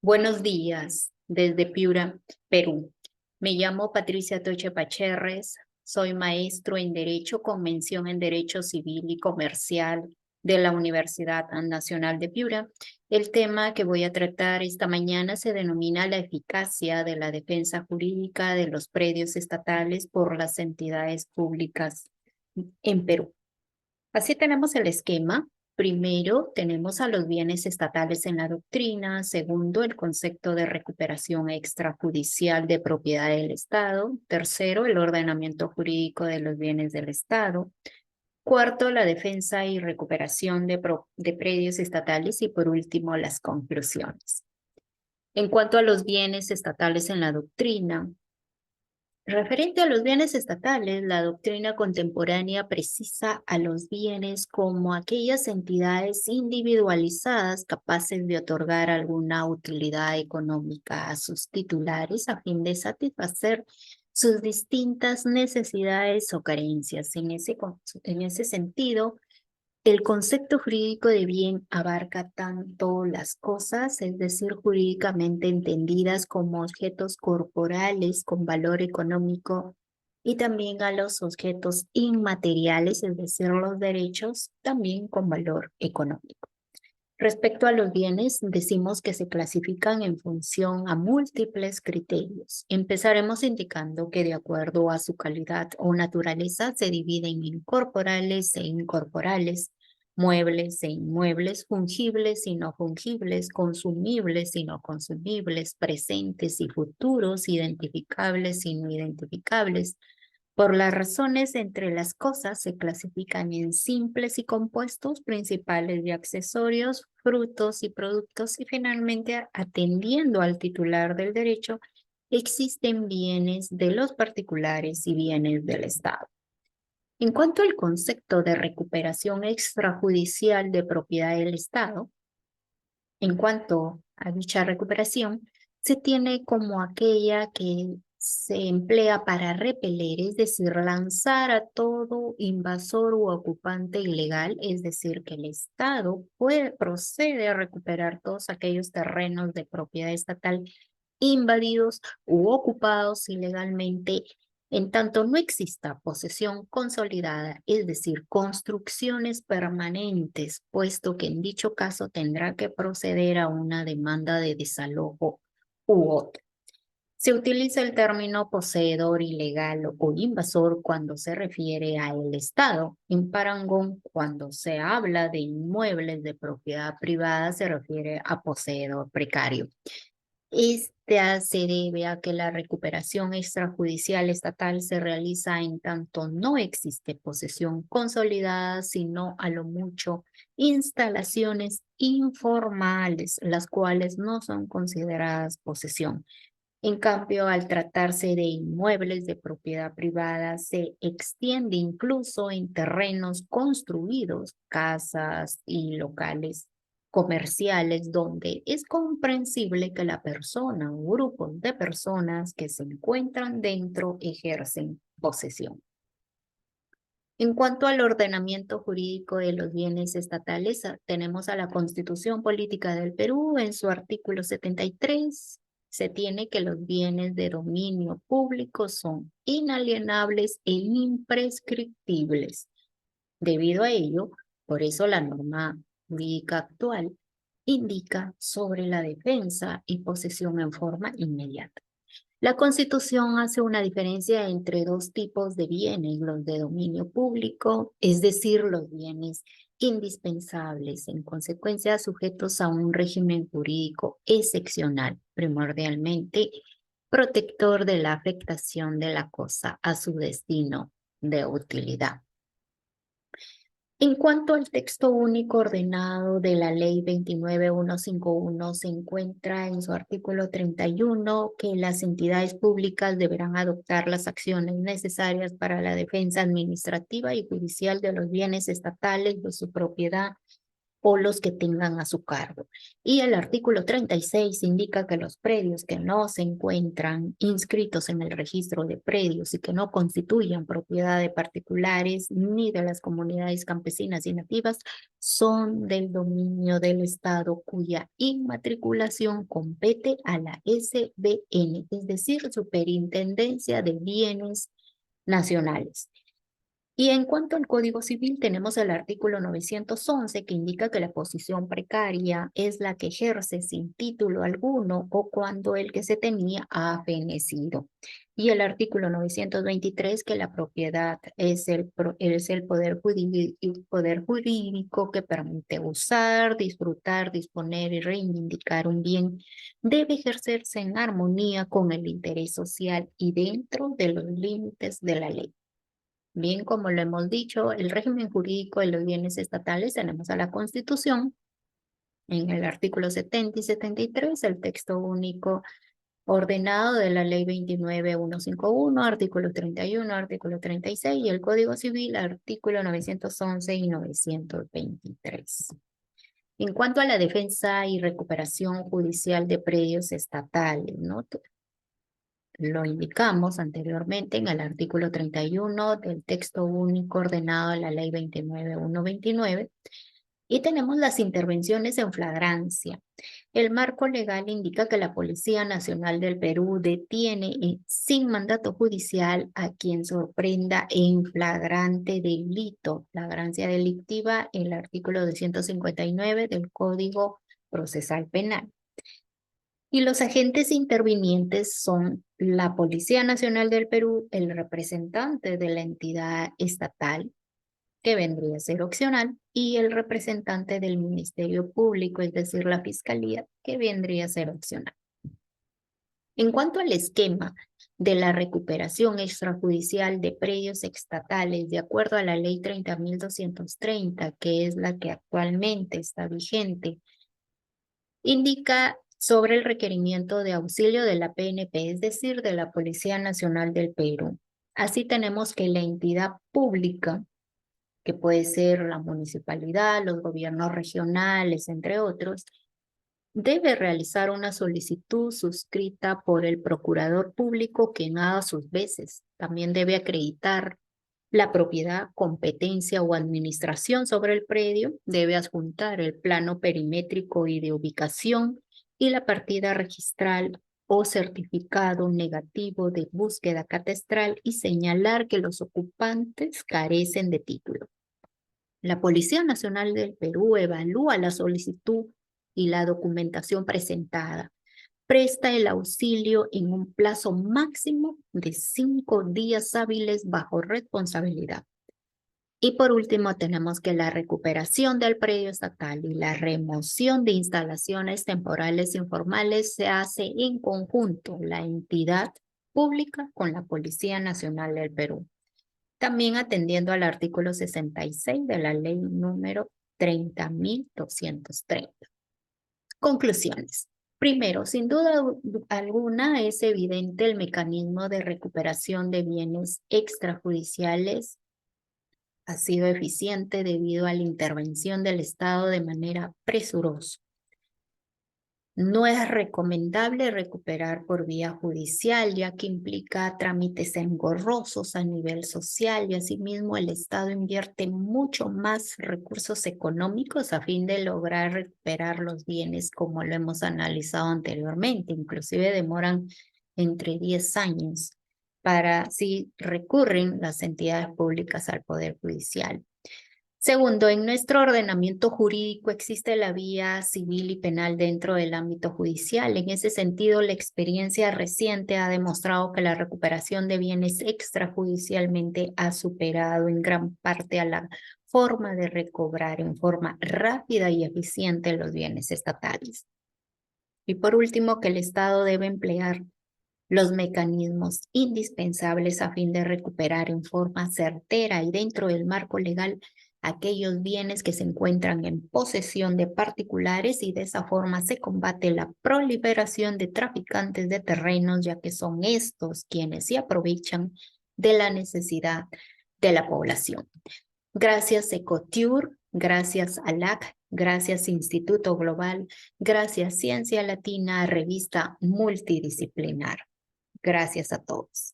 Buenos días, desde Piura, Perú. Me llamo Patricia Toche Pacherres, soy maestro en Derecho con mención en Derecho Civil y Comercial de la Universidad Nacional de Piura. El tema que voy a tratar esta mañana se denomina la eficacia de la defensa jurídica de los predios estatales por las entidades públicas en Perú. Así tenemos el esquema. Primero, tenemos a los bienes estatales en la doctrina. Segundo, el concepto de recuperación extrajudicial de propiedad del Estado. Tercero, el ordenamiento jurídico de los bienes del Estado. Cuarto, la defensa y recuperación de predios estatales. Y por último, las conclusiones. En cuanto a los bienes estatales en la doctrina, referente a los bienes estatales, la doctrina contemporánea precisa a los bienes como aquellas entidades individualizadas capaces de otorgar alguna utilidad económica a sus titulares a fin de satisfacer sus distintas necesidades o carencias. En ese sentido, el concepto jurídico de bien abarca tanto las cosas, es decir, jurídicamente entendidas como objetos corporales con valor económico, y también a los objetos inmateriales, es decir, los derechos, también con valor económico. Respecto a los bienes, decimos que se clasifican en función a múltiples criterios. Empezaremos indicando que de acuerdo a su calidad o naturaleza se dividen en corporales e incorporales, muebles e inmuebles, fungibles y no fungibles, consumibles y no consumibles, presentes y futuros, identificables y no identificables. Por las razones entre las cosas se clasifican en simples y compuestos, principales y accesorios, frutos y productos, y finalmente, atendiendo al titular del derecho, existen bienes de los particulares y bienes del Estado. En cuanto al concepto de recuperación extrajudicial de propiedad del Estado, en cuanto a dicha recuperación, se tiene como aquella que se emplea para repeler, es decir, lanzar a todo invasor u ocupante ilegal, es decir, que el Estado procede a recuperar todos aquellos terrenos de propiedad estatal invadidos u ocupados ilegalmente, en tanto no exista posesión consolidada, es decir, construcciones permanentes, puesto que en dicho caso tendrá que proceder a una demanda de desalojo u otro. Se utiliza el término poseedor ilegal o invasor cuando se refiere al Estado. En parangón, cuando se habla de inmuebles de propiedad privada, se refiere a poseedor precario. Esta se debe a que la recuperación extrajudicial estatal se realiza en tanto no existe posesión consolidada, sino a lo mucho instalaciones informales, las cuales no son consideradas posesión. En cambio, al tratarse de inmuebles de propiedad privada, se extiende incluso en terrenos construidos, casas y locales comerciales, donde es comprensible que la persona o grupos de personas que se encuentran dentro ejercen posesión. En cuanto al ordenamiento jurídico de los bienes estatales, tenemos a la Constitución Política del Perú en su artículo 73. Se tiene que los bienes de dominio público son inalienables e imprescriptibles. Debido a ello, por eso la norma jurídica actual indica sobre la defensa y posesión en forma inmediata. La Constitución hace una diferencia entre dos tipos de bienes, los de dominio público, es decir, los bienes indispensables, en consecuencia sujetos a un régimen jurídico excepcional, primordialmente protector de la afectación de la cosa a su destino de utilidad. En cuanto al texto único ordenado de la Ley 29151, se encuentra en su artículo 31 que las entidades públicas deberán adoptar las acciones necesarias para la defensa administrativa y judicial de los bienes estatales de su propiedad o los que tengan a su cargo. Y el artículo 36 indica que los predios que no se encuentran inscritos en el registro de predios y que no constituyan propiedad de particulares ni de las comunidades campesinas y nativas son del dominio del Estado cuya inmatriculación compete a la SBN, es decir, Superintendencia de Bienes Nacionales. Y en cuanto al Código Civil, tenemos el artículo 911 que indica que la posición precaria es la que ejerce sin título alguno o cuando el que se tenía ha fenecido. Y el artículo 923 que la propiedad es el poder jurídico que permite usar, disfrutar, disponer y reivindicar un bien, debe ejercerse en armonía con el interés social y dentro de los límites de la ley. Bien, como lo hemos dicho, el régimen jurídico de los bienes estatales tenemos a la Constitución, en el artículo 70 y 73, el texto único ordenado de la Ley 29151, artículo 31, artículo 36, y el Código Civil, artículo 911 y 923. En cuanto a la defensa y recuperación judicial de predios estatales, ¿no? Lo indicamos anteriormente en el artículo 31 del texto único ordenado de la ley 29129 y tenemos las intervenciones en flagrancia. El marco legal indica que la Policía Nacional del Perú detiene sin mandato judicial a quien sorprenda en flagrante delito, flagrancia delictiva, el artículo 259 del Código Procesal Penal. Y los agentes intervinientes son la Policía Nacional del Perú, el representante de la entidad estatal, que vendría a ser opcional, y el representante del Ministerio Público, es decir, la Fiscalía, que vendría a ser opcional. En cuanto al esquema de la recuperación extrajudicial de predios estatales, de acuerdo a la Ley 30.230, que es la que actualmente está vigente, indica sobre el requerimiento de auxilio de la PNP, es decir, de la Policía Nacional del Perú. Así tenemos que la entidad pública, que puede ser la municipalidad, los gobiernos regionales, entre otros, debe realizar una solicitud suscrita por el procurador público, quien haga sus veces. También debe acreditar la propiedad, competencia o administración sobre el predio, debe adjuntar el plano perimétrico y de ubicación y la partida registral o certificado negativo de búsqueda catastral y señalar que los ocupantes carecen de título. La Policía Nacional del Perú evalúa la solicitud y la documentación presentada. Presta el auxilio en un plazo máximo de 5 días hábiles bajo responsabilidad. Y por último, tenemos que la recuperación del predio estatal y la remoción de instalaciones temporales informales se hace en conjunto la entidad pública con la Policía Nacional del Perú. También atendiendo al artículo 66 de la ley número 30.230. Conclusiones. Primero, sin duda alguna es evidente el mecanismo de recuperación de bienes extrajudiciales ha sido eficiente debido a la intervención del Estado de manera presurosa. No es recomendable recuperar por vía judicial, ya que implica trámites engorrosos a nivel social y asimismo el Estado invierte mucho más recursos económicos a fin de lograr recuperar los bienes, como lo hemos analizado anteriormente. Inclusive demoran entre 10 años para si recurren las entidades públicas al Poder Judicial. Segundo, en nuestro ordenamiento jurídico existe la vía civil y penal dentro del ámbito judicial. En ese sentido, la experiencia reciente ha demostrado que la recuperación de bienes extrajudicialmente ha superado en gran parte a la forma de recobrar en forma rápida y eficiente los bienes estatales. Y por último, que el Estado debe emplear los mecanismos indispensables a fin de recuperar en forma certera y dentro del marco legal aquellos bienes que se encuentran en posesión de particulares y de esa forma se combate la proliferación de traficantes de terrenos, ya que son estos quienes se aprovechan de la necesidad de la población. Gracias Ecotur, gracias ALAC Gracias Instituto Global. Gracias Ciencia Latina, revista multidisciplinar. Gracias a todos.